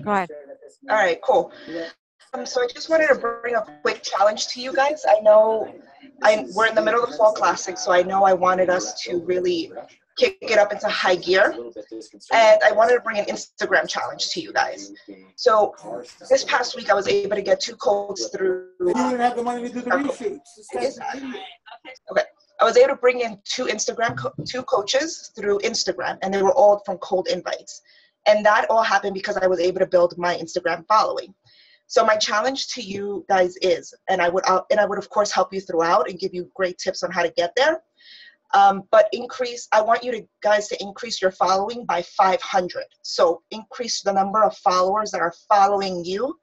Go ahead. All right, cool. So I just wanted to bring a quick challenge to you guys. I know we're in the middle of the Fall Classic, so I know I wanted us to really kick it up into high gear. And I wanted to bring an Instagram challenge to you guys. So this past week, I was able to get 2 codes through. You didn't have the money to do the reshoots. Okay. I was able to bring in 2 coaches through Instagram, and they were all from cold invites. And that all happened because I was able to build my Instagram following. So my challenge to you guys is, and I would of course help you throughout and give you great tips on how to get there. But I want you guys to increase your following by 500. So increase the number of followers that are following you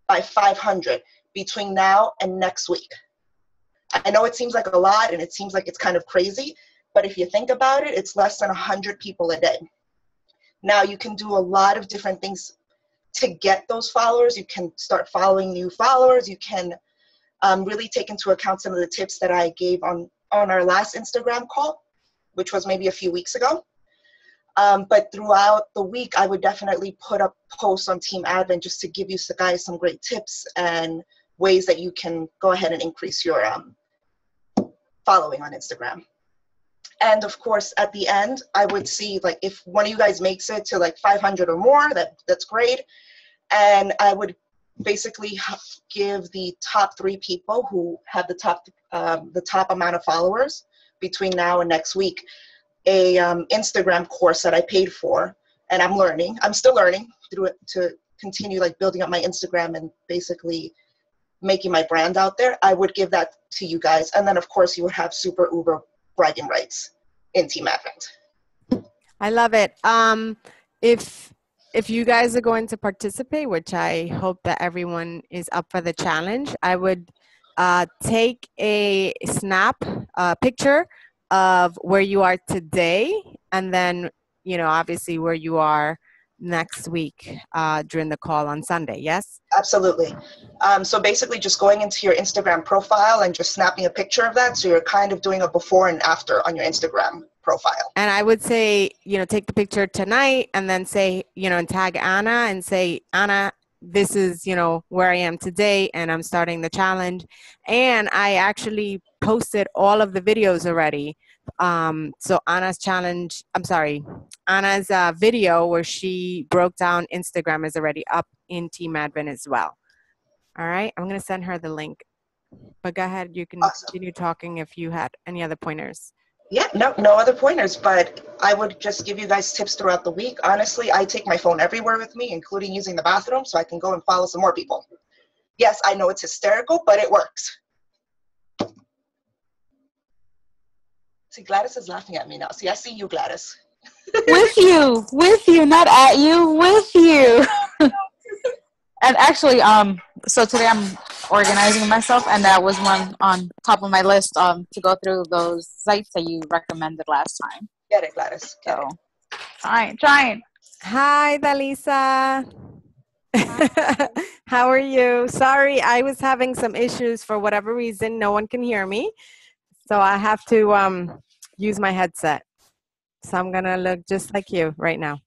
by 500 between now and next week. I know it seems like a lot and it seems like it's kind of crazy, but if you think about it, it's less than 100 people a day. Now you can do a lot of different things to get those followers. You can start following new followers. You can really take into account some of the tips that I gave on our last Instagram call, which was maybe a few weeks ago. But throughout the week, I would definitely put up posts on Team Advent just to give you guys some great tips and ways that you can go ahead and increase your following on Instagram. And of course, at the end, I would see like if one of you guys makes it to like 500 or more, that's great. And I would basically give the top 3 people who have the top amount of followers between now and next week a Instagram course that I paid for, and I'm still learning through it to continue like building up my Instagram and basically making my brand out there. I would give that to you guys, and then of course you would have super uber bragging rights in Team Advent. I love it. If you guys are going to participate, which I hope that everyone is up for the challenge, I would take a picture of where you are today, and then, you know, obviously where you are next week during the call on Sunday, yes? Absolutely. So basically just going into your Instagram profile and just snapping a picture of that. So you're kind of doing a before and after on your Instagram profile. And I would say, you know, take the picture tonight and then say, you know, and tag Anna and say, Anna, this is, you know, where I am today and I'm starting the challenge. And I actually posted all of the videos already. So Anna's video where she broke down Instagram is already up in Team Advent as well. All right, I'm going to send her the link. But go ahead, you can continue talking if you had any other pointers. Yeah, no other pointers, but I would just give you guys tips throughout the week. Honestly, I take my phone everywhere with me, including using the bathroom, so I can go and follow some more people. Yes, I know it's hysterical, but it works. See, Gladys is laughing at me now. See, I see you, Gladys. With you, not at you, with you. And actually, so today I'm organizing myself, and that was one on top of my list to go through those sites that you recommended last time. Get it, Gladys. Get it. Trying. Hi, Daliza. How are you? Sorry, I was having some issues for whatever reason. No one can hear me. So I have to use my headset. So I'm going to look just like you right now.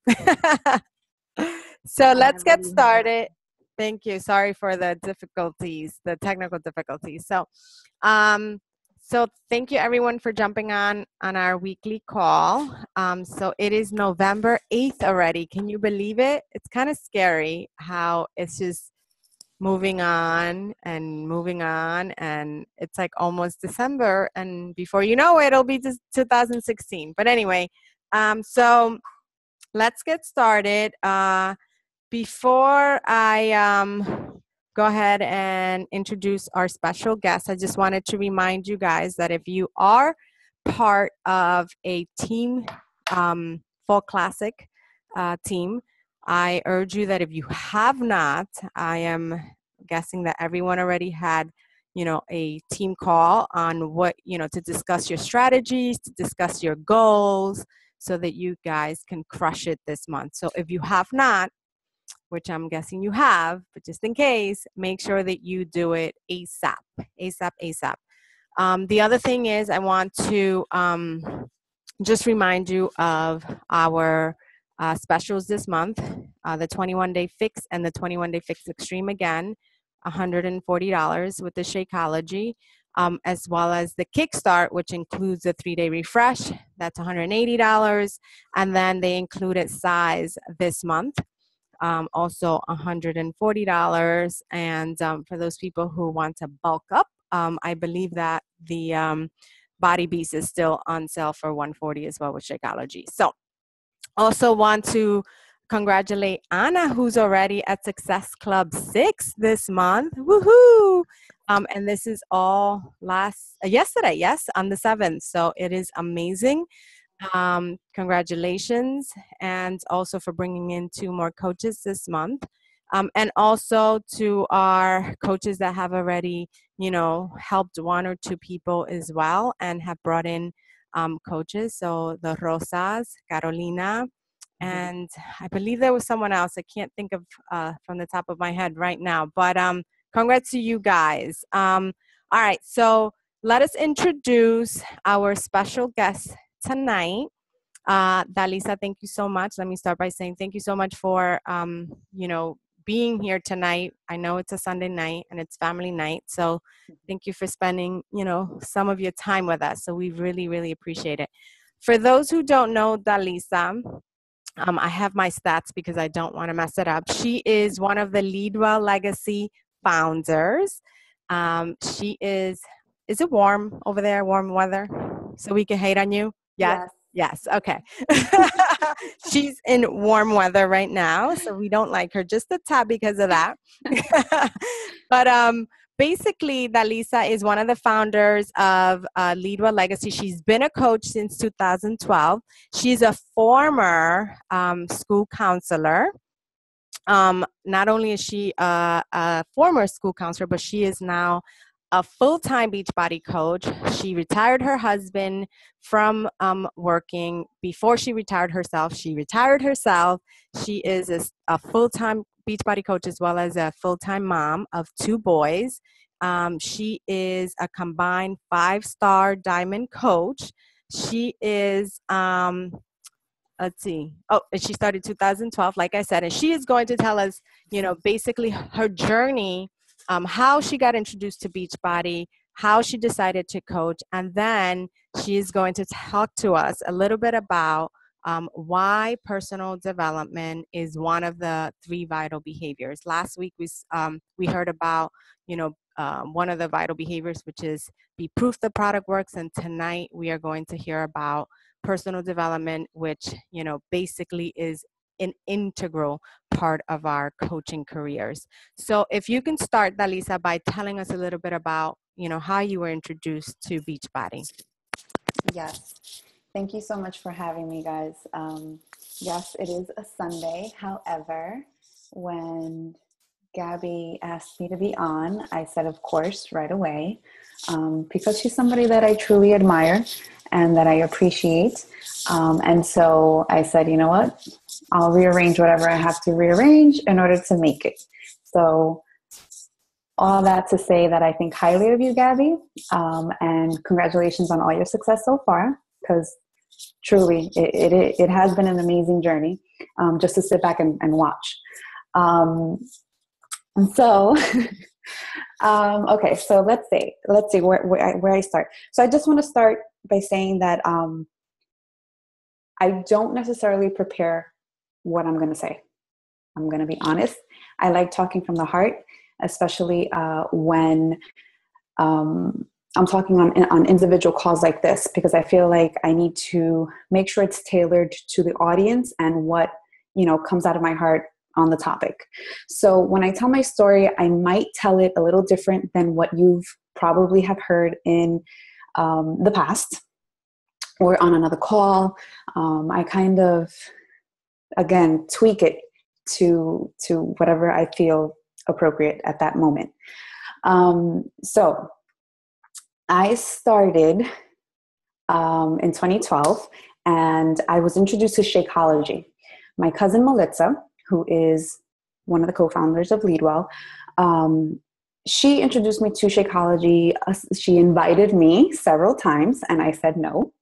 So let's get started. Thank you. Sorry for the difficulties, the technical difficulties. So thank you everyone for jumping on our weekly call. So it is November 8th already. Can you believe it? It's kind of scary how it's just moving on, and it's like almost December, and before you know it, it'll be just 2016. But anyway, so let's get started. Before I go ahead and introduce our special guest, I just wanted to remind you guys that if you are part of a team, Fall Classic team, I urge you that if you have not, I am guessing that everyone already had, you know, a team call on what, you know, to discuss your strategies, to discuss your goals, so that you guys can crush it this month. So if you have not, which I'm guessing you have, but just in case, make sure that you do it ASAP. The other thing is I want to just remind you of our specials this month. The 21-day fix and the 21-day fix extreme again, $140 with the Shakeology, as well as the Kickstart, which includes the 3-day refresh. That's $180. And then they included size this month, also $140. And for those people who want to bulk up, I believe that the Body Beast is still on sale for $140 as well with Shakeology. So also want to congratulate Anna, who's already at Success Club 6 this month. Woohoo! And this is all yesterday, yes, on the 7th. So it is amazing. Congratulations. And also for bringing in 2 more coaches this month. And also to our coaches that have already, helped 1 or 2 people as well and have brought in coaches. So the Rosas, Carolina, and I believe there was someone else. I can't think of from the top of my head right now. But congrats to you guys. All right, so let us introduce our special guest tonight. Daliza, thank you so much. Let me start by saying thank you so much for, being here tonight. I know it's a Sunday night and it's family night. So thank you for spending, some of your time with us. So we really, really appreciate it. For those who don't know Daliza, I have my stats because I don't want to mess it up. She is one of the Leadwell Legacy founders. She is it warm over there, warm weather? So we can hate on you? Yes. Yes. Okay. She's in warm weather right now, so we don't like her just a tad because of that. But basically, Daliza is one of the founders of Leadwell Legacy. She's been a coach since 2012. She's a former school counselor. Not only is she a former school counselor, but she is now a full-time Beachbody coach. She retired her husband from working. Before she retired herself, she retired herself. She is a full-time Beachbody coach as well as a full-time mom of 2 boys. She is a combined 5-star diamond coach. She is let's see. Oh, and she started 2012, like I said, and she is going to tell us, basically her journey, how she got introduced to Beachbody, how she decided to coach, and then she is going to talk to us a little bit about why personal development is one of the 3 vital behaviors. Last week we heard about, one of the vital behaviors, which is be proof the product works, and tonight we are going to hear about personal development, which, basically is an integral part of our coaching careers. So if you can start, Daliza, by telling us a little bit about, how you were introduced to Beachbody. Yes. Thank you so much for having me, guys. Yes, it is a Sunday. However, when Gabby asked me to be on, I said, of course, right away, because she's somebody that I truly admire and that I appreciate. And so I said, you know what, I'll rearrange whatever I have to rearrange in order to make it. So all that to say that I think highly of you, Gabby, and congratulations on all your success so far, because truly it has been an amazing journey, just to sit back and watch. And so, okay, so let's see where I start. So I just want to start by saying that I don't necessarily prepare what I'm going to say. I'm going to be honest. I like talking from the heart, especially when I'm talking on individual calls like this, because I feel like I need to make sure it's tailored to the audience and what, comes out of my heart on the topic. So when I tell my story, I might tell it a little different than what you've probably have heard in the past or on another call. I kind of, again, tweak it to whatever I feel appropriate at that moment. So I started in 2012, and I was introduced to Shakeology. My cousin Melissa, who is one of the co-founders of Leadwell, she introduced me to Shakeology. She invited me several times, and I said no.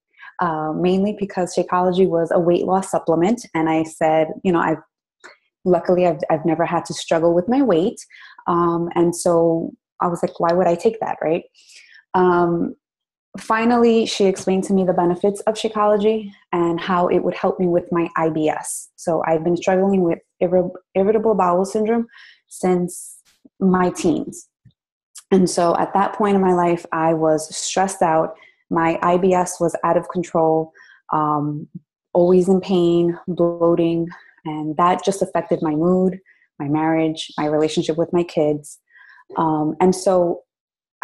mainly because Shakeology was a weight loss supplement. And I said, luckily I've never had to struggle with my weight. And so I was like, why would I take that, right? Finally, she explained to me the benefits of Shakeology and how it would help me with my IBS. So I've been struggling with irritable bowel syndrome since my teens. And so at that point in my life, I was stressed out. My IBS was out of control, always in pain, bloating, and that just affected my mood, my marriage, my relationship with my kids. And so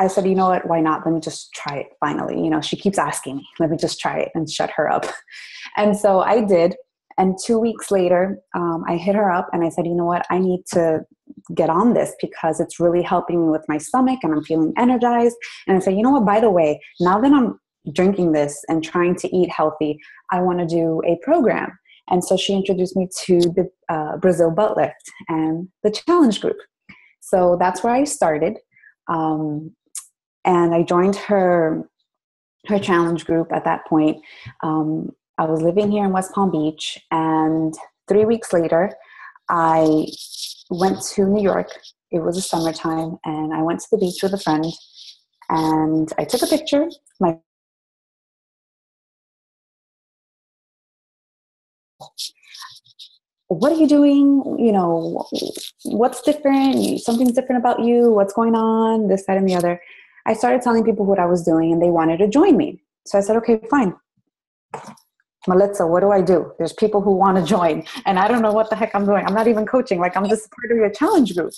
I said, you know what, why not? Let me just try it finally. She keeps asking me, let me just try it and shut her up. And so I did. And 2 weeks later, I hit her up and I said, you know what, I need to get on this because it's really helping me with my stomach and I'm feeling energized. And I said, you know what, by the way, now that I'm drinking this and trying to eat healthy, I want to do a program. And so she introduced me to the Brazil Butt Lift and the challenge group. So that's where I started. And I joined her challenge group at that point. I was living here in West Palm Beach, and 3 weeks later, I went to New York. It was the summertime, and I went to the beach with a friend, and I took a picture. What are you doing? What's different? Something's different about you. What's going on? This, that, and the other. I started telling people what I was doing and they wanted to join me. So I said, okay, fine. Melissa, what do I do? There's people who want to join and I don't know what the heck I'm doing. I'm not even coaching. I'm just part of your challenge group.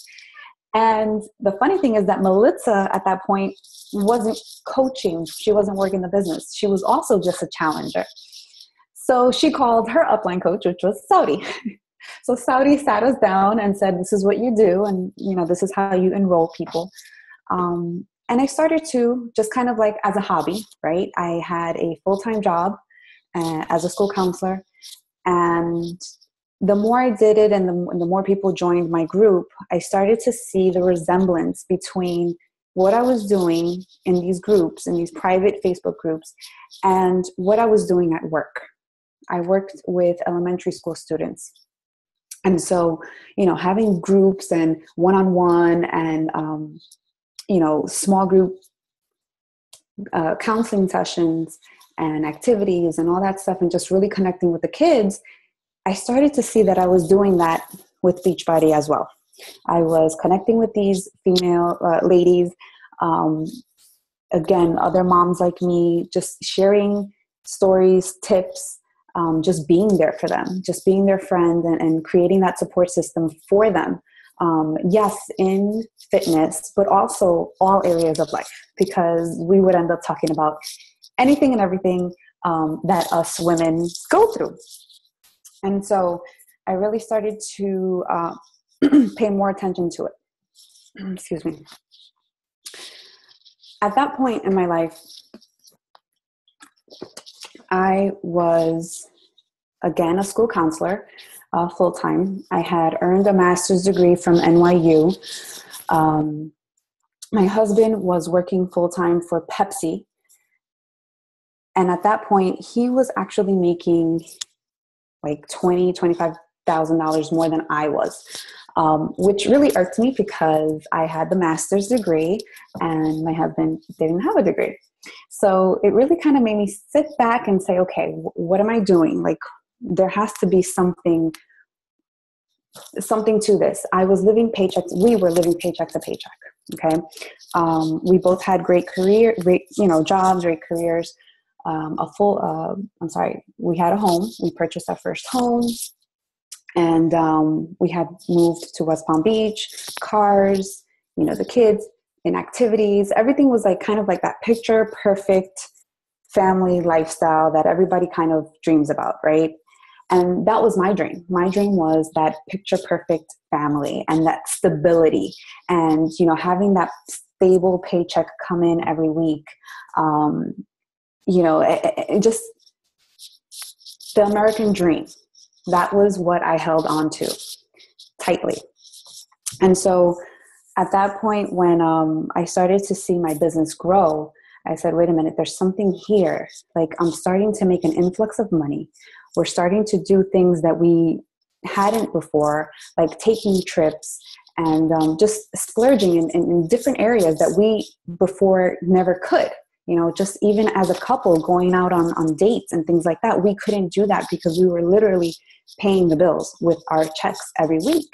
And the funny thing is that Melissa at that point wasn't coaching. She wasn't working the business. She was also just a challenger. So she called her upline coach, which was Saudi. So Saudi sat us down and said, this is what you do. And, this is how you enroll people. And I started to just kind of like as a hobby, right? I had a full-time job as a school counselor. And the more I did it and the more people joined my group, I started to see the resemblance between what I was doing in these groups, in these private Facebook groups, and what I was doing at work. I worked with elementary school students. And so, having groups and one-on-one and, small group counseling sessions and activities and all that stuff and just really connecting with the kids, I started to see that I was doing that with Beachbody as well. I was connecting with these female ladies, again, other moms like me, just sharing stories, tips, just being there for them, just being their friend and creating that support system for them. Yes, in fitness, but also all areas of life, because we would end up talking about anything and everything that us women go through. And so I really started to pay more attention to it. Excuse me. At that point in my life, I was, again, a school counselor, full-time. I had earned a master's degree from NYU. My husband was working full-time for Pepsi. And at that point, he was actually making like $25,000 more than I was, which really irked me because I had the master's degree and my husband didn't have a degree. So it really kind of made me sit back and say, okay, what am I doing? Like, there has to be something to this. I was living paychecks. We were living paycheck to paycheck. Okay. We both had great jobs, great careers. We had a home. We purchased our first home, and we had moved to West Palm Beach, cars, the kids and activities. Everything was like kind of like that picture perfect family lifestyle that everybody kind of dreams about, right? And that was my dream. My dream was that picture perfect family and that stability and, having that stable paycheck come in every week. Just the American dream. That was what I held on to tightly. And so at that point, when I started to see my business grow, I said, wait a minute, there's something here. Like, I'm starting to make an influx of money. We're starting to do things that we hadn't before, like taking trips and just splurging in different areas that we before never could. You know, just even as a couple going out on dates and things like that, we couldn't do that because we were literally paying the bills with our checks every week.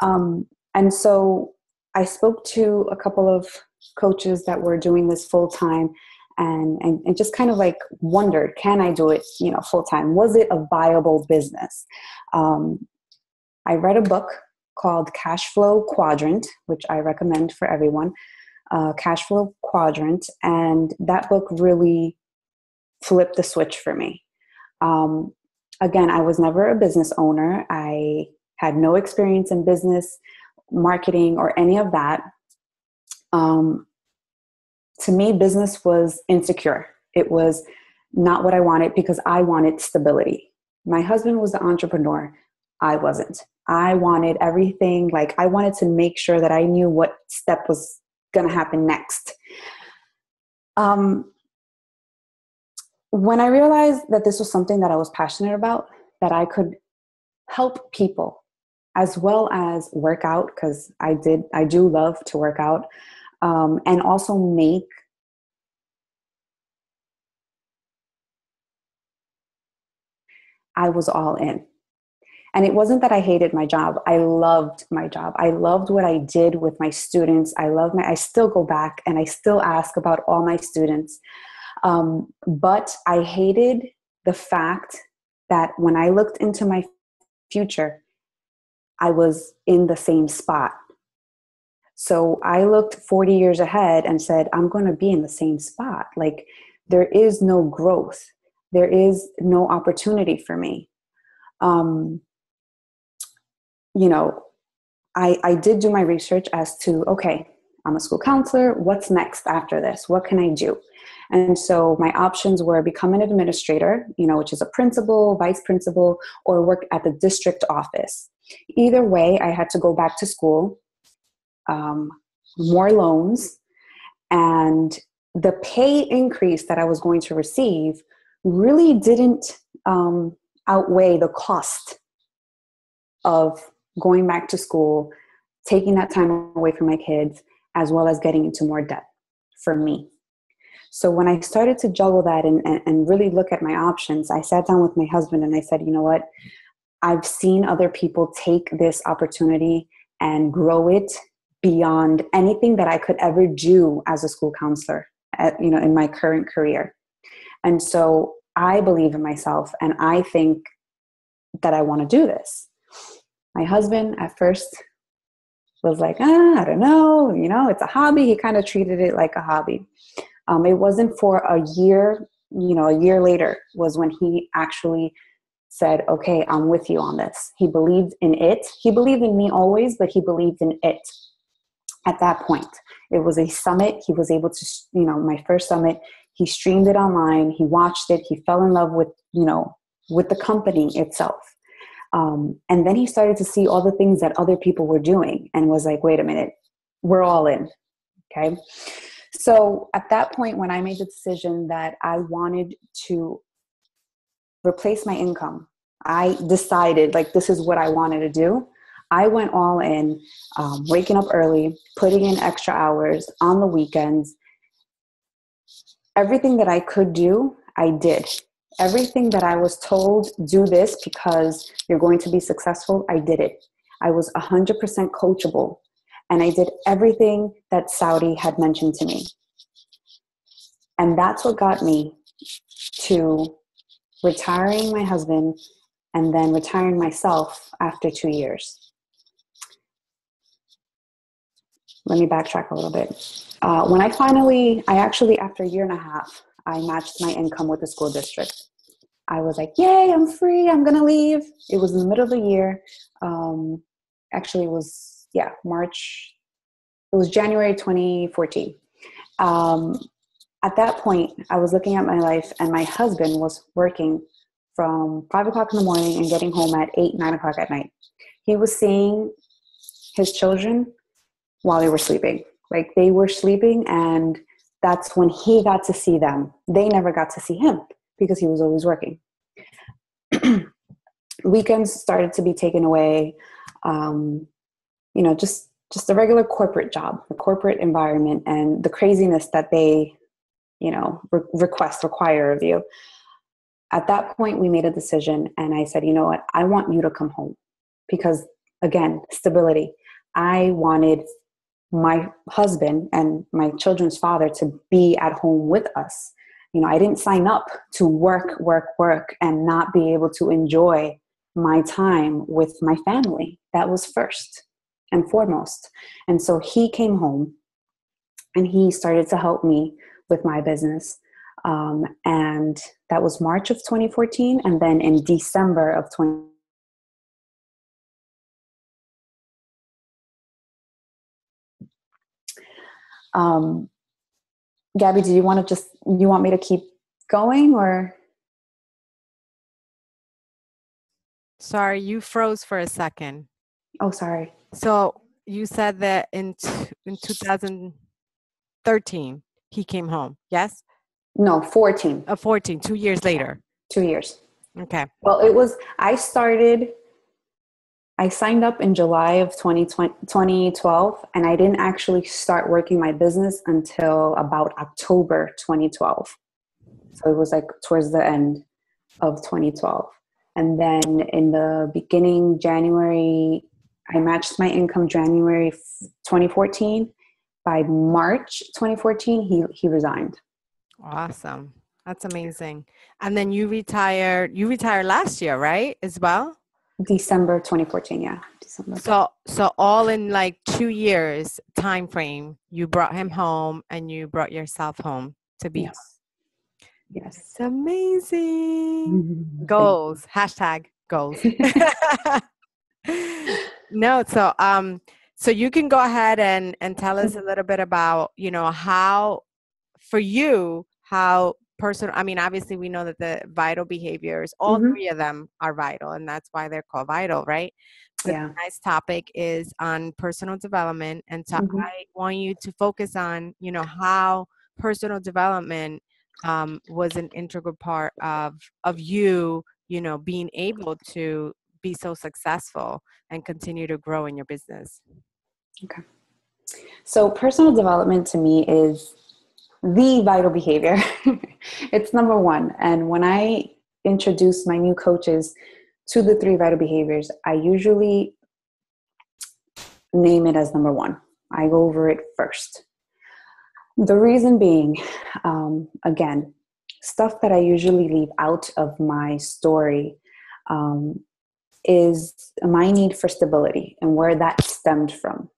And so I spoke to a couple of coaches that were doing this full time and just kind of like wondered, can I do it, you know, full time? Was it a viable business? I read a book called Cash Flow Quadrant, which I recommend for everyone. Cash Flow Quadrant, and that book really flipped the switch for me. Again, I was never a business owner. I had no experience in business, marketing, or any of that. To me, business was insecure. It was not what I wanted because I wanted stability. My husband was the entrepreneur. I wasn't. I wanted everything. Like, I wanted to make sure that I knew what step was going to happen next. When I realized that this was something that I was passionate about, that I could help people as well as work out, because I do love to work out, and also make I was all in. And it wasn't that I hated my job. I loved my job. I loved what I did with my students. I still go back and I still ask about all my students. But I hated the fact that when I looked into my future, I was in the same spot. So I looked 40 years ahead and said, I'm going to be in the same spot. Like, there is no growth. There is no opportunity for me. You know, I did do my research as to, okay, I'm a school counselor. What's next after this? What can I do? And so my options were become an administrator, you know, which is a principal, vice principal, or work at the district office. Either way, I had to go back to school, more loans, and the pay increase that I was going to receive really didn't outweigh the cost of going back to school, taking that time away from my kids, as well as getting into more debt for me. So when I started to juggle that and really look at my options, I sat down with my husband and I said, you know what? I've seen other people take this opportunity and grow it beyond anything that I could ever do as a school counselor, in my current career. And so I believe in myself and I think that I want to do this. My husband at first was like, I don't know, it's a hobby. He kind of treated it like a hobby. It wasn't for a year, a year later was when he actually said, okay, I'm with you on this. He believed in it. He believed in me always, but he believed in it at that point. It was a summit. He was able to, my first summit, he streamed it online. He watched it. He fell in love with, with the company itself. And then he started to see all the things that other people were doing and was like, wait a minute, we're all in. Okay. So at that point, when I made the decision that I wanted to replace my income, I decided this is what I wanted to do. I went all in, waking up early, putting in extra hours on the weekends. Everything that I could do, I did. Everything that I was told, do this because you're going to be successful, I did it. I was 100% coachable. And I did everything that Saudi had mentioned to me. And that's what got me to retiring my husband and then retiring myself after 2 years. Let me backtrack a little bit. When I actually, after a year and a half, I matched my income with the school district. I was like, yay, I'm free. I'm going to leave. It was in the middle of the year. Actually, it was, March. It was January 2014. At that point, I was looking at my life and my husband was working from 5 o'clock in the morning and getting home at 8, 9 o'clock at night. He was seeing his children while they were sleeping. They were sleeping and that's when he got to see them. They never got to see him because he was always working. Weekends started to be taken away. Just a regular corporate job, the corporate environment, and the craziness that they, require of you. At that point, we made a decision, and I said, you know what? I want you to come home because, again, stability. I wanted my husband and my children's father to be at home with us. I didn't sign up to work, and not be able to enjoy my time with my family. That was first and foremost. And so he came home and he started to help me with my business. And that was March of 2014. And then in December of 20. Gabby, do you want me to keep going or? Sorry, you froze for a second. Oh, sorry. So you said that in 2013, he came home, yes? No, 14. 14, 2 years later. 2 years. Okay. Well, I signed up in July of 2012, and I didn't actually start working my business until about October 2012. So it was like towards the end of 2012. And then in the beginning, January, I matched my income January 2014. By March 2014, he resigned. Awesome. That's amazing. And then you retired last year, right? As well? December 2014, yeah. December. So all in like 2 years time frame, you brought him home and you brought yourself home to be home. Yes. It's amazing. Goals. Hashtag goals. No, so you can go ahead and tell us a little bit about, how for you, how personal, obviously we know that the vital behaviors, all three of them are vital, and that's why they're called vital, right? But the nice topic is on personal development. And so I want you to focus on, how personal development was an integral part of you, being able to be so successful and continue to grow in your business. Okay. So personal development to me is the vital behavior. It's number one. And when I introduce my new coaches to the 3 vital behaviors, I usually name it as number one. I go over it first. The reason being, again, stuff that I usually leave out of my story is my need for stability and where that stemmed from.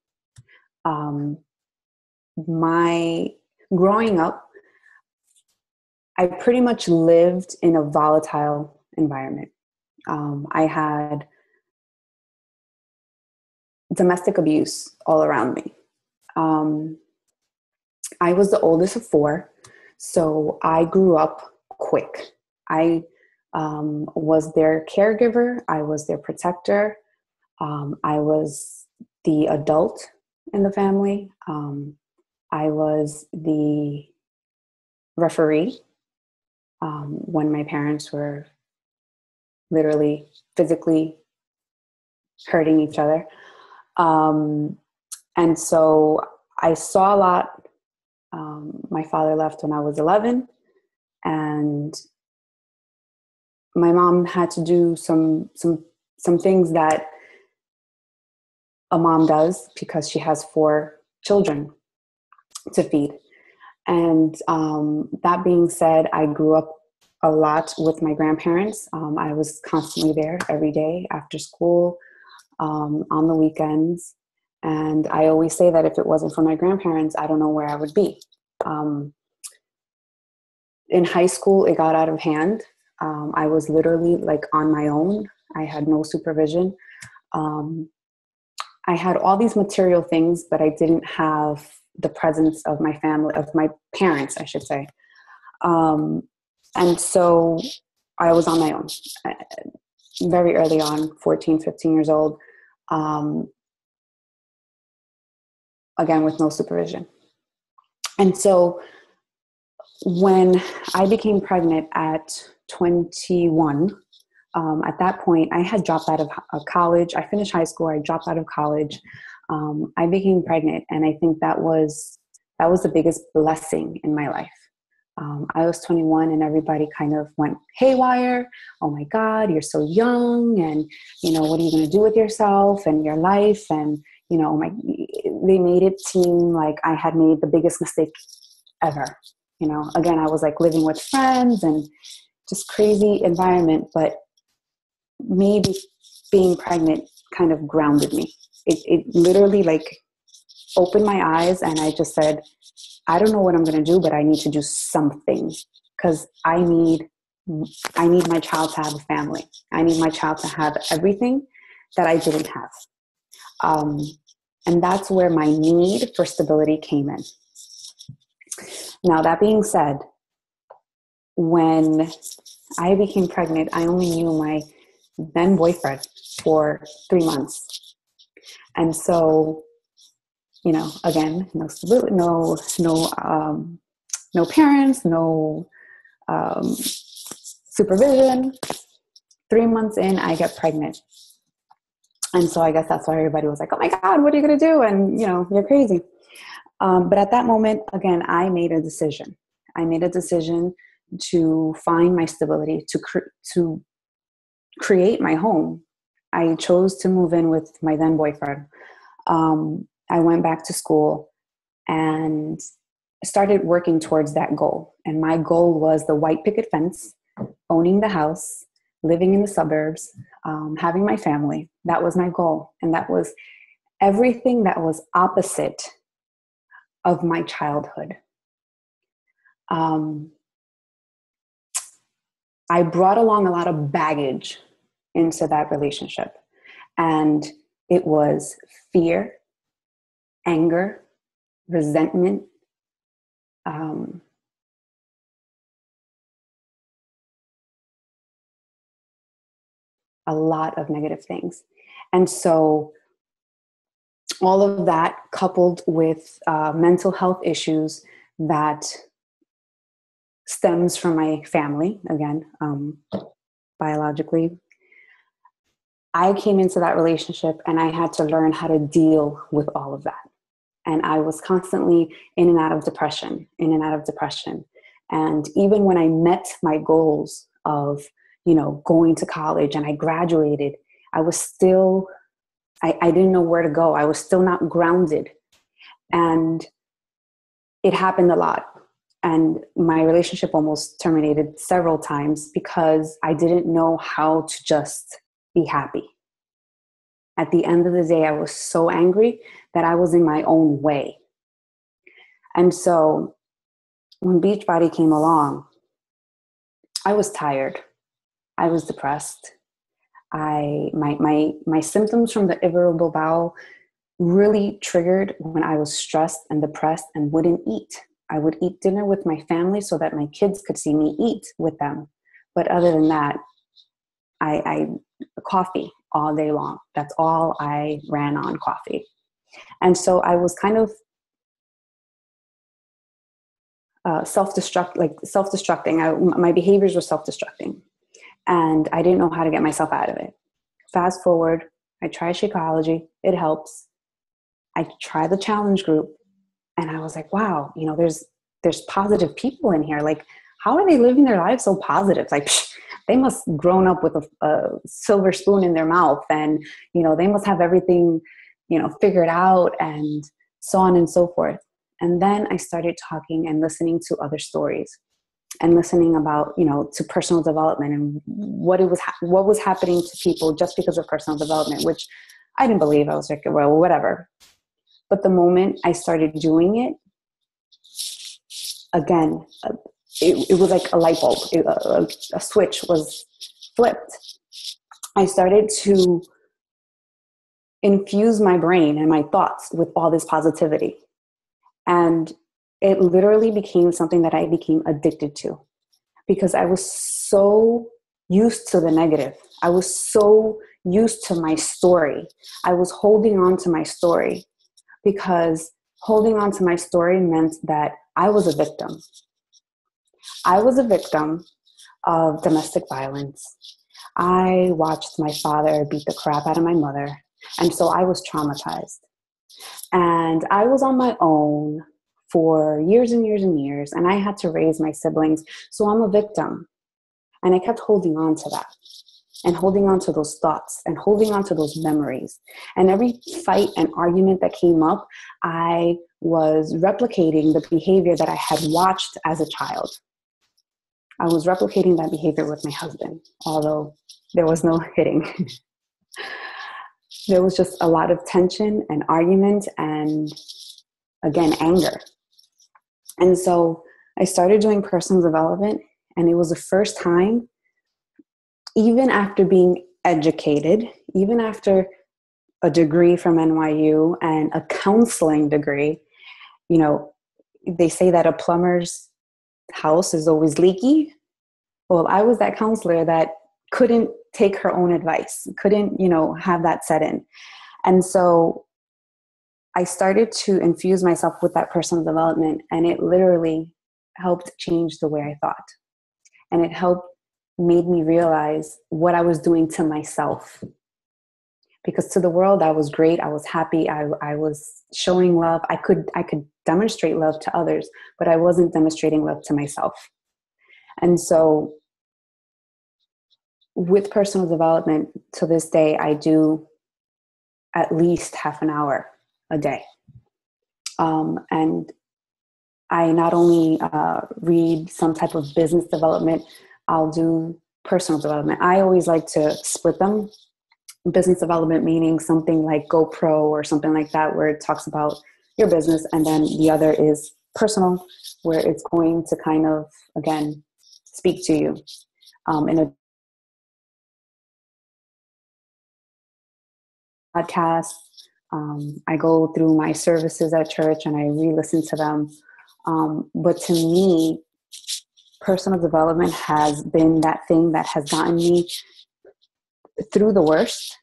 My growing up, I pretty much lived in a volatile environment. I had domestic abuse all around me. I was the oldest of 4, so I grew up quick. I was their caregiver. I was their protector. I was the adult in the family. I was the referee when my parents were literally physically hurting each other. And so I saw a lot. My father left when I was 11, and my mom had to do some things that a mom does because she has 4 children to feed. And that being said, I grew up a lot with my grandparents. I was constantly there every day after school, on the weekends. And I always say that if it wasn't for my grandparents, I don't know where I would be. In high school, it got out of hand. I was literally like on my own. I had no supervision. I had all these material things, but I didn't have the presence of my family, of my parents, I should say. And so I was on my own very early on, 14, 15 years old. Again, with no supervision. And so When I became pregnant at 21, at that point, I had dropped out of college. I finished high school. I dropped out of college. I became pregnant, and I think that was the biggest blessing in my life. I was 21, and everybody kind of went haywire. Oh my God, you're so young, and what are you going to do with yourself and your life? And they made it seem like I had made the biggest mistake ever. Again, I was like living with friends and just crazy environment, but maybe being pregnant kind of grounded me. It literally like opened my eyes, and I just said, I don't know what I'm going to do, but I need to do something, because I need my child to have a family. I need my child to have everything that I didn't have. And that's where my need for stability came in. Now, that being said, when I became pregnant, I only knew my then boyfriend for 3 months. And so, again, no stability, no parents, no supervision. 3 months in, I get pregnant. And so I guess that's why everybody was like, oh my God, what are you going to do? And, you're crazy. But at that moment, again, I made a decision. I made a decision to find my stability, to create my home. I chose to move in with my then boyfriend. I went back to school and started working towards that goal. And my goal was the white picket fence, owning the house, living in the suburbs, having my family. That was my goal. And that was everything that was opposite of my childhood. I brought along a lot of baggage into that relationship. And it was fear, anger, resentment, a lot of negative things. And so all of that coupled with mental health issues that stems from my family, again, biologically, I came into that relationship and I had to learn how to deal with all of that. And I was constantly in and out of depression. And even when I met my goals of, going to college and I graduated, I was still, I didn't know where to go. I was still not grounded. And it happened a lot. And my relationship almost terminated several times because I didn't know how to just be happy. At the end of the day, I was so angry that I was in my own way. And so when Beachbody came along, I was tired. I was depressed. My symptoms from the irritable bowel really triggered when I was stressed and depressed and wouldn't eat. I would eat dinner with my family so that my kids could see me eat with them. But other than that, I coffee all day long. That's all I ran on, coffee. And so I was kind of self-destructing. My behaviors were self-destructing. And I didn't know how to get myself out of it. Fast forward, I try Shakeology. It helps. I try the challenge group. And I was like, wow, there's positive people in here. Like, how are they living their lives so positive? Like, they must grown up with a silver spoon in their mouth, and, they must have everything, figured out, and so on and so forth. And then I started talking and listening to other stories and listening about, to personal development and what was happening to people just because of personal development, which I didn't believe. I was like, well, whatever. But the moment I started doing it, again, it was like a light bulb. A switch was flipped. I started to infuse my brain and my thoughts with all this positivity. And it literally became something that I became addicted to, because I was so used to the negative. I was so used to my story. I was holding on to my story, because holding on to my story meant that I was a victim. I was a victim of domestic violence. I watched my father beat the crap out of my mother. And so I was traumatized. And I was on my own for years and years and years. And I had to raise my siblings. So I'm a victim. And I kept holding on to that and holding on to those thoughts and holding on to those memories. And every fight and argument that came up, I was replicating the behavior that I had watched as a child. I was replicating that behavior with my husband, although there was no hitting. There was just a lot of tension and argument and, again, anger. And so I started doing personal development, and it was the first time, even after being educated, even after a degree from NYU and a counseling degree, you know, they say that a plumber's house is always leaky. Well, I was that counselor that couldn't take her own advice, couldn't, you know, have that set in. And so I started to infuse myself with that personal development, and it literally helped change the way I thought. And it helped made me realize what I was doing to myself. Because to the world, I was great. I was happy. I was showing love. I could demonstrate love to others, but I wasn't demonstrating love to myself. And so with personal development, to this day, I do at least half an hour a day. And I not only read some type of business development, I'll do personal development. I always like to split them. Business development meaning something like GoPro or something like that, where it talks about your business. And then the other is personal, where it's going to kind of, again, speak to you in a podcast. I go through my services at church and I re-listen to them. But to me, personal development has been that thing that has gotten me through the worst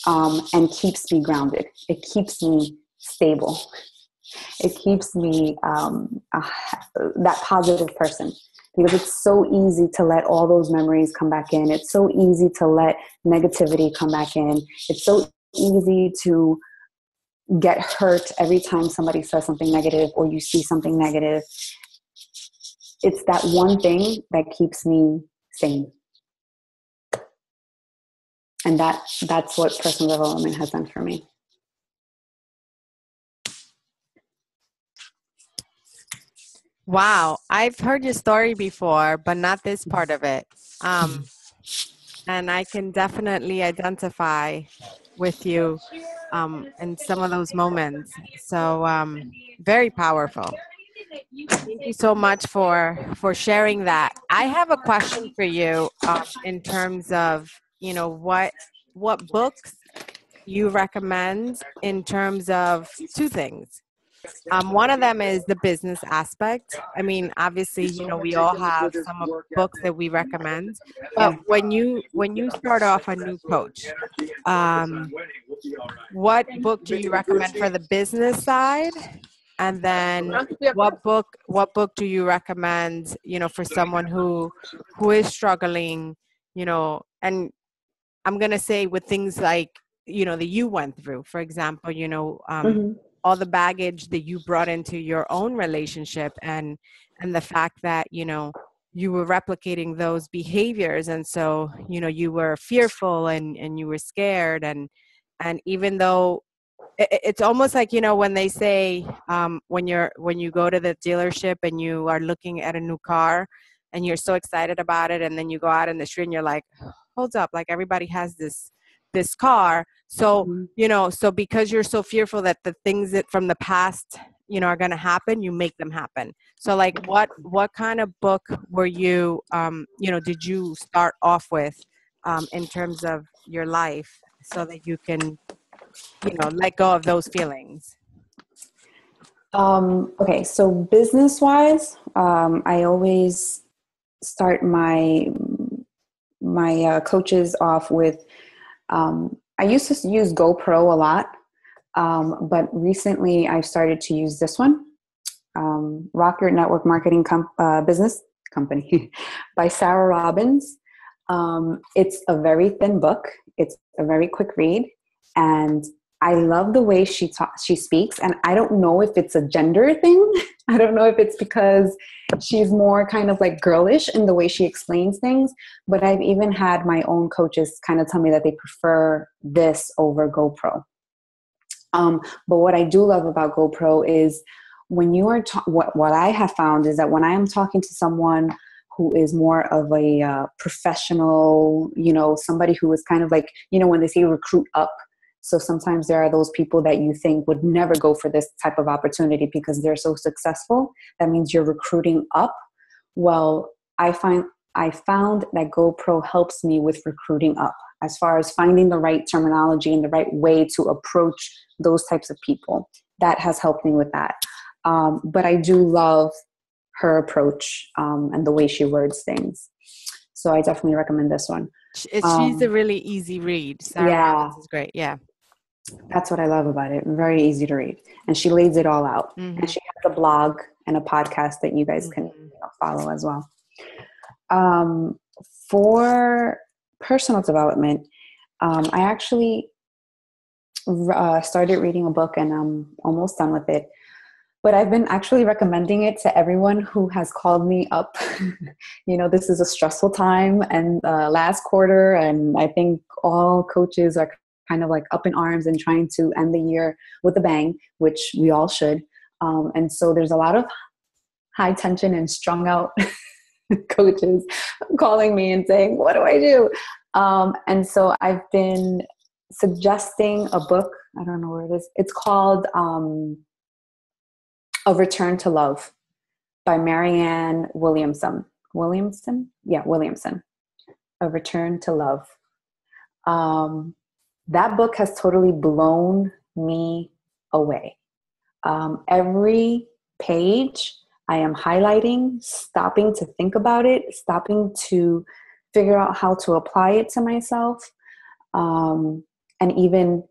and keeps me grounded. It keeps me stable. It keeps me that positive person, because it's so easy to let all those memories come back in. It's so easy to let negativity come back in. It's so easy to get hurt every time somebody says something negative or you see something negative. It's that one thing that keeps me sane. And that's what personal development has done for me. Wow, I've heard your story before, but not this part of it. And I can definitely identify with you in some of those moments. So very powerful. Thank you so much for sharing that. I have a question for you in terms of, you know, what books you recommend in terms of two things. One of them is the business aspect. I mean, obviously, you know, we all have some of books that we recommend. But when you start off a new coach, what book do you recommend for the business side? And then what book do you recommend, you know, for someone who is struggling, you know, and I'm going to say with things like, you know, that you went through, for example, you know, all the baggage that you brought into your own relationship and the fact that, you know, you were replicating those behaviors. And so, you know, you were fearful and you were scared. And even though it's almost like, you know, when they say when you go to the dealership and you are looking at a new car and you're so excited about it, and then you go out in the street and you're like, hold up, like everybody has this car. So, you know, so because you're so fearful that the things that from the past, you know, are going to happen, you make them happen. So like what kind of book were you, you know, did you start off with in terms of your life so that you can, you know, let go of those feelings? Okay, so business-wise, I always start my coaches off with, I used to use GoPro a lot, but recently I've started to use this one, Rock Your Network Marketing Business. Company by Sarah Robbins. It's a very thin book. It's a very quick read, and I love the way she speaks. And I don't know if it's a gender thing. I don't know if it's because she's more kind of like girlish in the way she explains things. But I've even had my own coaches kind of tell me that they prefer this over GoPro. But what I do love about GoPro is when you are what I have found is that when I am talking to someone who is more of a professional, somebody who is kind of like, when they say recruit up. So sometimes there are those people that you think would never go for this type of opportunity because they're so successful. That means you're recruiting up. Well, I found that GoPro helps me with recruiting up as far as finding the right terminology and the right way to approach those types of people. That has helped me with that. But I do love her approach and the way she words things. So I definitely recommend this one. She's a really easy read. Sarah Robbins is great. Yeah. That's what I love about it. Very easy to read. And she lays it all out. Mm-hmm. And she has a blog and a podcast that you guys can follow as well. For personal development, I actually started reading a book and I'm almost done with it. But I've been actually recommending it to everyone who has called me up. This is a stressful time and last quarter, and I think all coaches are kind of like up in arms and trying to end the year with a bang, which we all should. And so there's a lot of high tension and strung out coaches calling me and saying, what do I do? And so I've been suggesting a book. I don't know where it is. It's called A Return to Love by Marianne Williamson. Williamson? Yeah, Williamson. A Return to Love. That book has totally blown me away. Every page I am highlighting, stopping to think about it, stopping to figure out how to apply it to myself, and even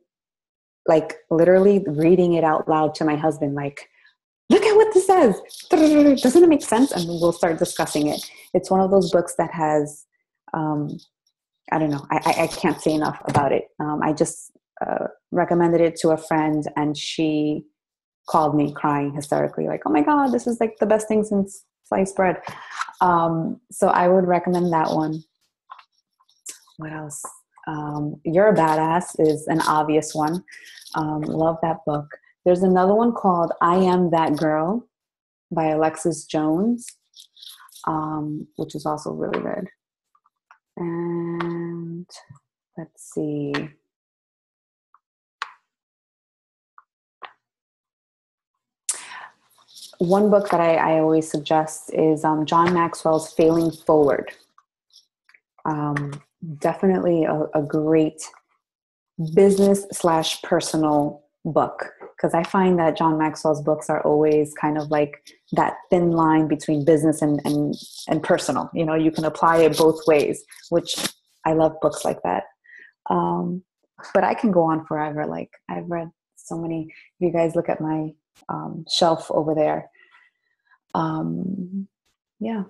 like literally reading it out loud to my husband, like, look at what this says. Doesn't it make sense? And we'll start discussing it. It's one of those books that has, I don't know. I can't say enough about it. I just recommended it to a friend and she called me crying hysterically, like, oh my God, this is like the best thing since sliced bread. So I would recommend that one. What else? You're a Badass is an obvious one. Love that book. There's another one called I Am That Girl by Alexis Jones, which is also really good. And let's see. One book that I always suggest is John Maxwell's Failing Forward. Definitely a great business/personal book, because I find that John Maxwell's books are always kind of like that thin line between business and personal. You can apply it both ways, which I love books like that. But I can go on forever. Like I've read so many. If you guys look at my shelf over there, yeah,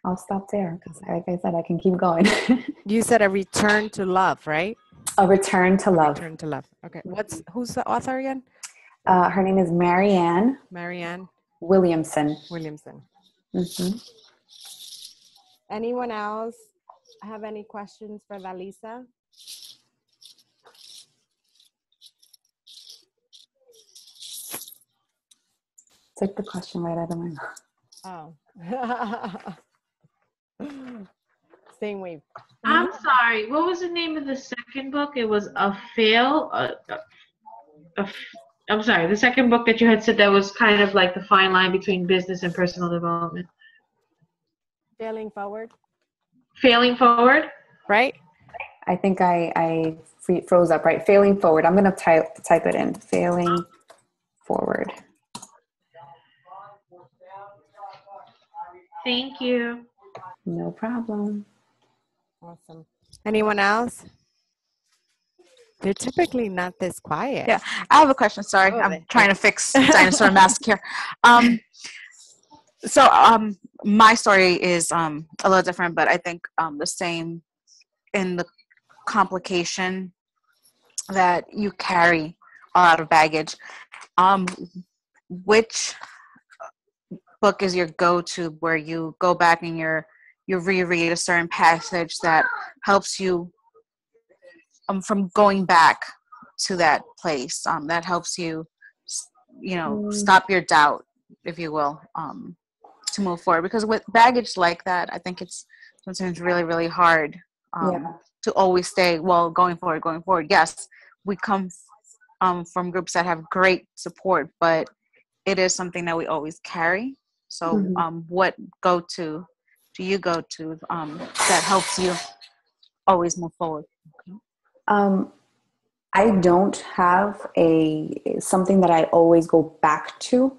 I'll stop there because, like I said, I can keep going. You said A Return to Love, right? A Return to Love. Return to Love. Okay. Who's the author again? Her name is Marianne Williamson. Mm-hmm. Anyone else have any questions for Daliza? Took the question right out of my Oh. mouth. Same way. I'm sorry. What was the name of the second book? It was I'm sorry. The second book that you had said that was kind of like the fine line between business and personal development. Failing Forward. Failing Forward? Right? I think I froze up, right? Failing Forward. I'm going to type it in. Failing Forward. Thank you. No problem. Awesome. Anyone else? They're typically not this quiet. Yeah, I have a question. Sorry, I'm trying to fix dinosaur mask here. So my story is a little different, but I think the same in the complication that you carry a lot of baggage. Um, which book is your go-to where you go back and you reread a certain passage that helps you from going back to that place, that helps you stop your doubt, if you will, to move forward? Because with baggage like that, I think it's sometimes really, really hard Yeah. to always stay going forward. Yes, we come from groups that have great support, but it is something that we always carry. So Mhm. what go-to do you go to that helps you always move forward? Um, I don't have something that I always go back to.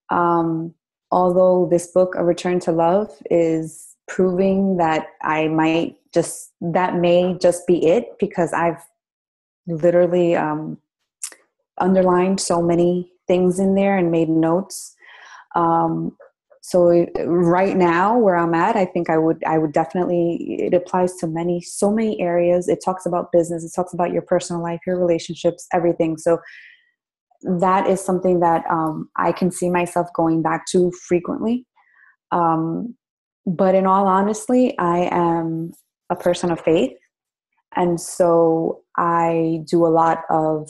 Um, Although this book, A Return to Love, is proving that that may just be it, because I've literally underlined so many things in there and made notes. Um, so right now where I'm at, I think I would definitely, it applies to so many areas. It talks about business. It talks about your personal life, your relationships, everything. So that is something that I can see myself going back to frequently. But in all honesty, I am a person of faith. And so I do a lot of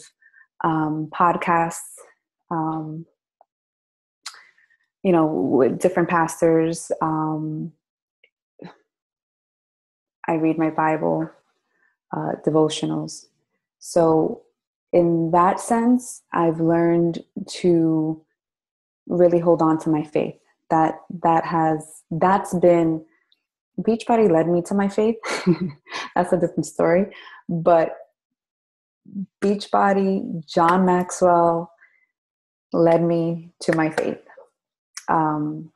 podcasts, um, with different pastors. I read my Bible, devotionals. So in that sense, I've learned to really hold on to my faith. That's been, Beachbody led me to my faith. That's a different story. But Beachbody, John Maxwell led me to my faith. And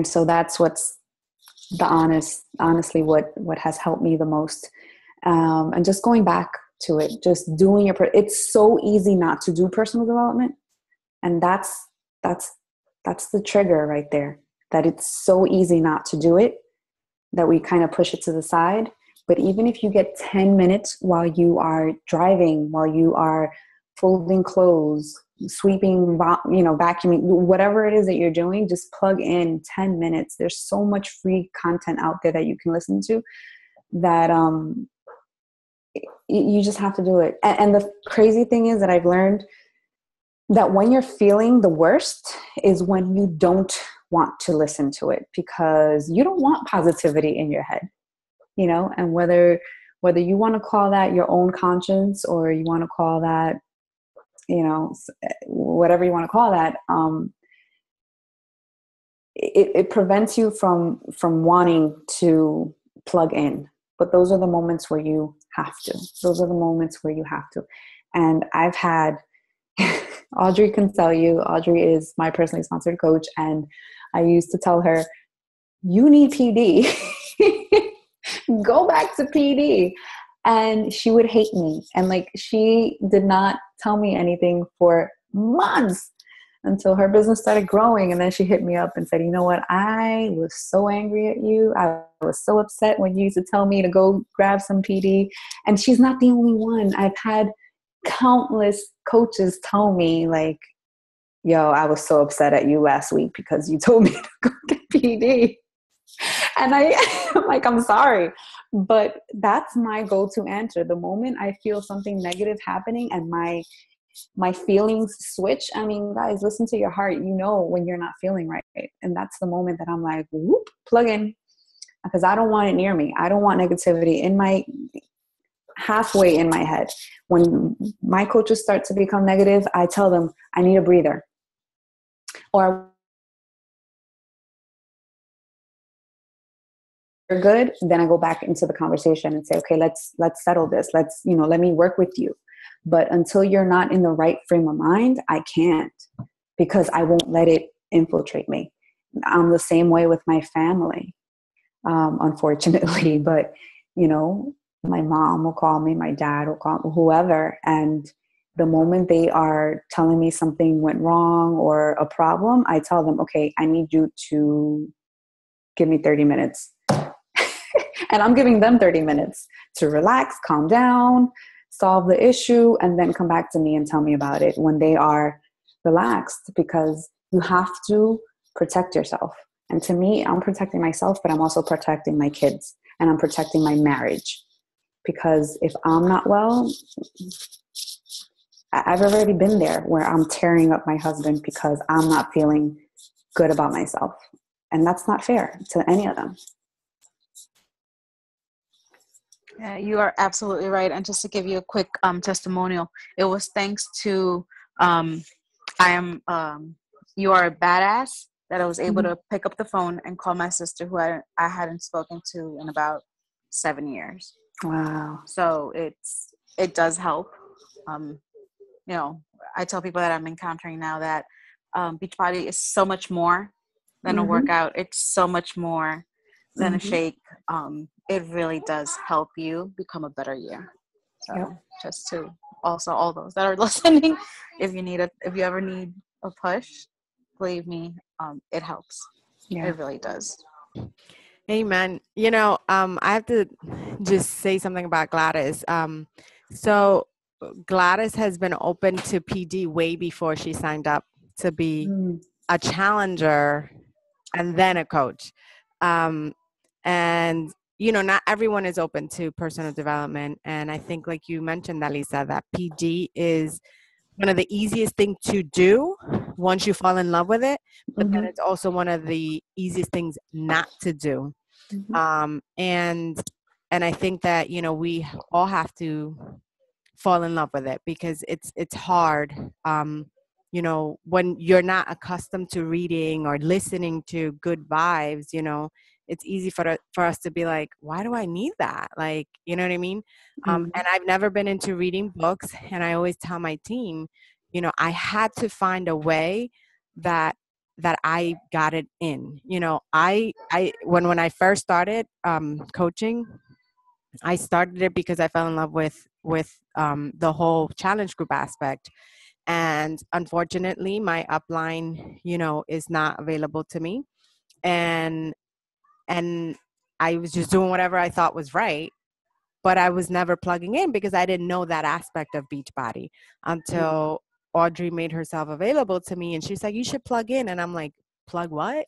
so that's what's honestly what has helped me the most. And just going back to it, just doing it's so easy not to do personal development. And that's the trigger right there, that it's so easy not to do it, that we kind of push it to the side. But even if you get 10 minutes while you are driving, while you are folding clothes, sweeping, vacuuming, whatever it is that you're doing, just plug in 10 minutes. There's so much free content out there that you can listen to, that you just have to do it. And the crazy thing is that I've learned that when you're feeling the worst is when you don't want to listen to it, because you don't want positivity in your head, and whether you want to call that your own conscience, or you want to call that, whatever you want to call that, it prevents you from wanting to plug in. But those are the moments where you have to. Those are the moments where you have to. And I've had, Audrey can tell you, Audrey is my personally sponsored coach, and I used to tell her, you need PD. Go back to PD. And she would hate me. And she did not tell me anything for months, until her business started growing. And then she hit me up and said, you know what? I was so angry at you. I was so upset when you used to tell me to go grab some PD. And she's not the only one. I've had countless coaches tell me, yo, I was so upset at you last week because you told me to go get PD. And I'm like, I'm sorry. But that's my go-to answer. The moment I feel something negative happening and my feelings switch, I mean, guys, listen to your heart. When you're not feeling right. And that's the moment that I'm like, whoop, plug in. Because I don't want it near me. I don't want negativity halfway in my head. When my coaches start to become negative, I tell them I need a breather. Or we're good, then I go back into the conversation and say, okay, let's settle this. Let me work with you. But until you're not in the right frame of mind, I can't, because I won't let it infiltrate me. I'm the same way with my family, unfortunately. But, my mom will call me, my dad will call me, whoever, and the moment they are telling me something went wrong or a problem, I tell them, okay, I need you to give me 30 minutes. And I'm giving them 30 minutes to relax, calm down, solve the issue, and then come back to me and tell me about it when they are relaxed, because you have to protect yourself. And to me, I'm protecting myself, but I'm also protecting my kids, and I'm protecting my marriage. Because if I'm not well, I've already been there where I'm tearing up my husband because I'm not feeling good about myself. And that's not fair to any of them. Yeah, you are absolutely right. And just to give you a quick testimonial, it was thanks to You Are a Badass that I was able to pick up the phone and call my sister, who I hadn't spoken to in about 7 years. Wow. So it does help. I tell people that I'm encountering now that Beachbody is so much more than a workout. It's so much more than a shake. It really does help you become a better you. So just to also all those that are listening, if you ever need a push, believe me, it helps. Yeah. It really does. Amen. I have to just say something about Gladys. So Gladys has been open to PD way before she signed up to be a challenger and then a coach. And not everyone is open to personal development. And I think, like you mentioned, Daliza, that PD is one of the easiest things to do once you fall in love with it, but then it's also one of the easiest things not to do. And I think that, we all have to fall in love with it, because it's hard, when you're not accustomed to reading or listening to good vibes. It's easy for us to be like, why do I need that? Like, you know what I mean? And I've never been into reading books, and I always tell my team, I had to find a way that I got it in. I when I first started coaching, I started it because I fell in love with the whole challenge group aspect. And unfortunately, my upline, is not available to me. And I was just doing whatever I thought was right, but I was never plugging in because I didn't know that aspect of Beachbody until Audrey made herself available to me. And she's like, you should plug in. And I'm like, plug what?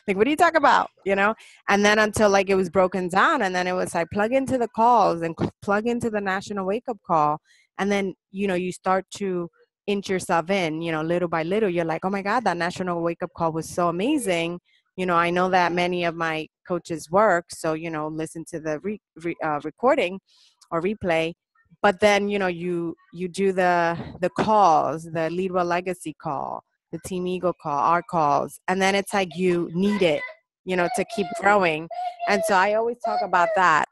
Like, what are you talking about? And then until like it was broken down, and then it was like, plug into the calls and plug into the national wake up call. And then, you start to inch yourself in, little by little. You're like, oh my God, that national wake up call was so amazing. I know that many of my coaches work, so, listen to the recording or replay. But then, you do the calls, the Leadwell Legacy call, the Team Eagle call, our calls, and then it's like you need it, to keep growing. And so I always talk about that.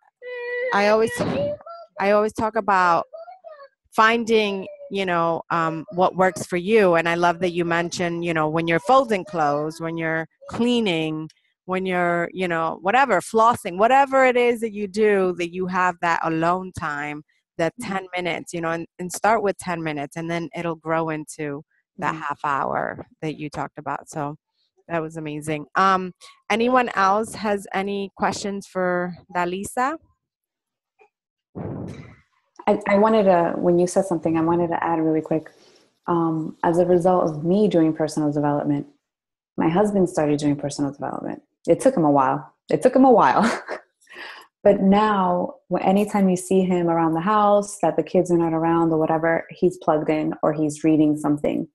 I always talk about finding, what works for you. And I love that you mentioned, when you're folding clothes, when you're cleaning, when you're, whatever, flossing, whatever it is that you do, that you have that alone time, that 10 minutes, and start with 10 minutes, and then it'll grow into that half hour that you talked about. So that was amazing. Anyone else has any questions for Daliza? I wanted to, when you said something, I wanted to add really quick. As a result of me doing personal development, my husband started doing personal development. It took him a while. But now, anytime you see him around the house, that the kids are not around or whatever, he's plugged in or he's reading something.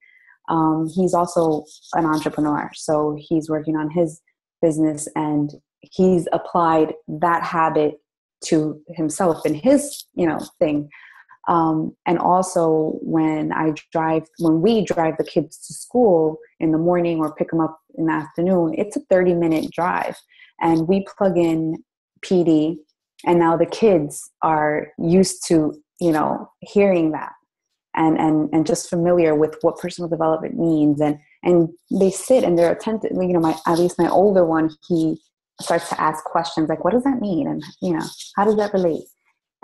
He's also an entrepreneur. So he's working on his business, and he's applied that habit to himself and his, thing. And also when we drive the kids to school in the morning or pick them up in the afternoon, it's a 30-minute drive, and we plug in PD, and now the kids are used to, hearing that and just familiar with what personal development means. And they sit and they're attentive. At least my older one, he starts to ask questions like, what does that mean? And, how does that relate?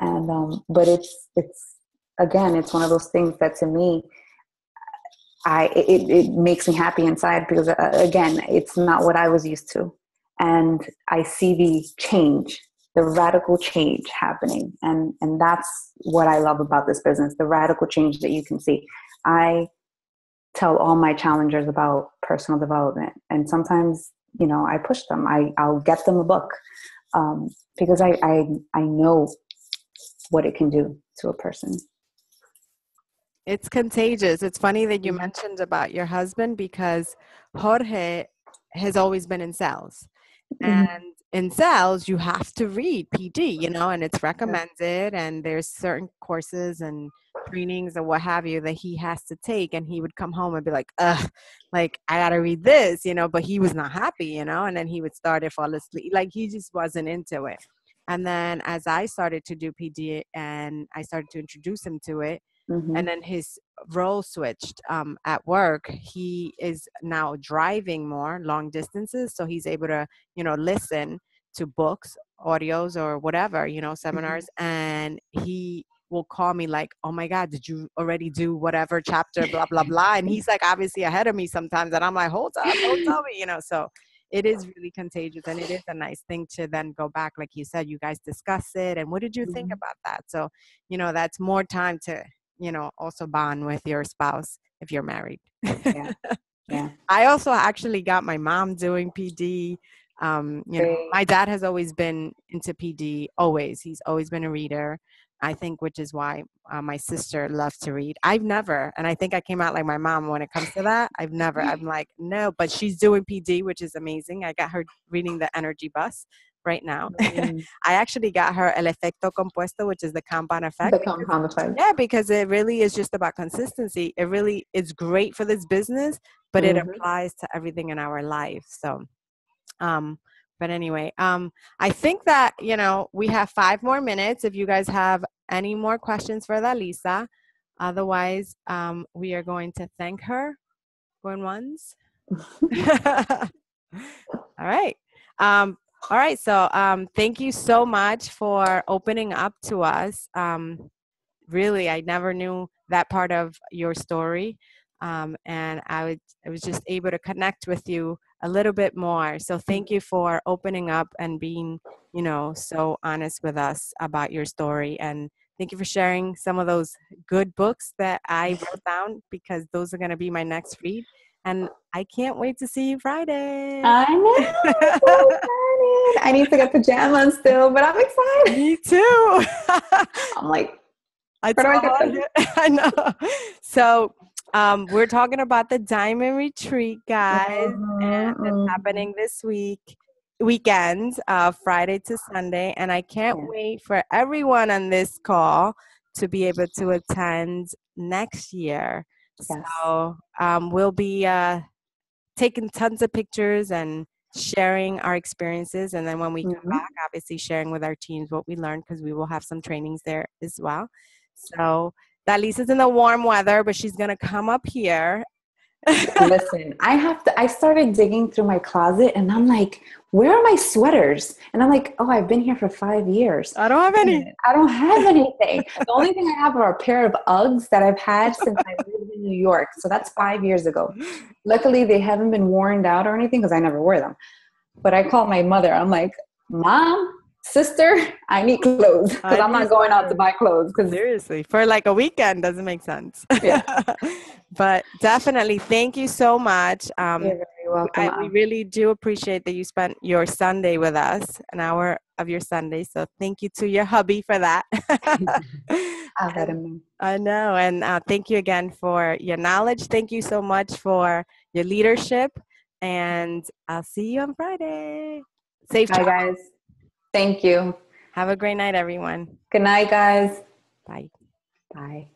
And, but it's again, it's one of those things that to me, it makes me happy inside because again, it's not what I was used to. And I see the change, the radical change happening. And that's what I love about this business, the radical change that you can see. I tell all my challengers about personal development. And sometimes, I push them. I'll get them a book because I know what it can do to a person. It's contagious. It's funny that you mentioned about your husband because Jorge has always been in sales. And in sales, you have to read PD, and it's recommended. And there's certain courses and trainings or what have you that he has to take. And he would come home and be like, ugh, like, I got to read this, but he was not happy, and then he would start to fall asleep. Like, he just wasn't into it. And then as I started to do PD and I started to introduce him to it, and then his role switched at work. He is now driving more long distances, so he's able to, listen to books, audios, or whatever, seminars, and he will call me like, oh my God, did you already do whatever chapter, blah, blah, blah. And he's like obviously ahead of me sometimes, and I'm like, hold up, don't tell me, so it is really contagious, and it is a nice thing to then go back, like you said, you guys discuss it, and what did you think about that? So, that's more time to also bond with your spouse if you're married. Yeah. I also actually got my mom doing PD. My dad has always been into PD, always. He's always been a reader, I think, which is why my sister loves to read. I've never, and I think I came out like my mom when it comes to that. I'm like, no, but she's doing PD, which is amazing. I got her reading The Energy Bus right now. I actually got her El Efecto Compuesto, which is the compound effect. The compound effect. Yeah, because it really is just about consistency. It really is great for this business, but it applies to everything in our life. So, but anyway, I think that, we have 5 more minutes if you guys have any more questions for Daliza. Otherwise, we are going to thank her going once. All right. All right. So thank you so much for opening up to us. Really, I never knew that part of your story. And I was just able to connect with you a little bit more. So thank you for opening up and being, so honest with us about your story. And thank you for sharing some of those good books that I wrote down, because those are going to be my next read. And I can't wait to see you Friday. I know. I need to get pajamas still, but I'm excited. Me too. I'm like, I know. So we're talking about the Diamond Retreat, guys, and it's happening this weekend, Friday to Sunday. And I can't wait for everyone on this call to be able to attend next year. Yes. So we'll be taking tons of pictures and sharing our experiences. And then when we come back, obviously sharing with our teams what we learned, because we will have some trainings there as well. So Daliza's in the warm weather, but she's going to come up here. Listen, I started digging through my closet and I'm like, where are my sweaters? And I'm like, oh, I've been here for 5 years. I don't have any. I don't have anything. The only thing I have are a pair of Uggs that I've had since I lived in New York. So that's 5 years ago. Luckily, they haven't been worn out or anything because I never wear them. But I called my mother. I'm like, Mom, sister, I need clothes, because I'm not going out to buy clothes. Seriously, for like a weekend doesn't make sense. Yeah. But definitely, thank you so much. You're very welcome. We really do appreciate that you spent your Sunday with us, an hour of your Sunday. So thank you to your hubby for that. I'll let him know. I know. And thank you again for your knowledge. Thank you so much for your leadership. And I'll see you on Friday. Safe Bye, travels. guys. Thank you. Have a great night, everyone. Good night, guys. Bye. Bye.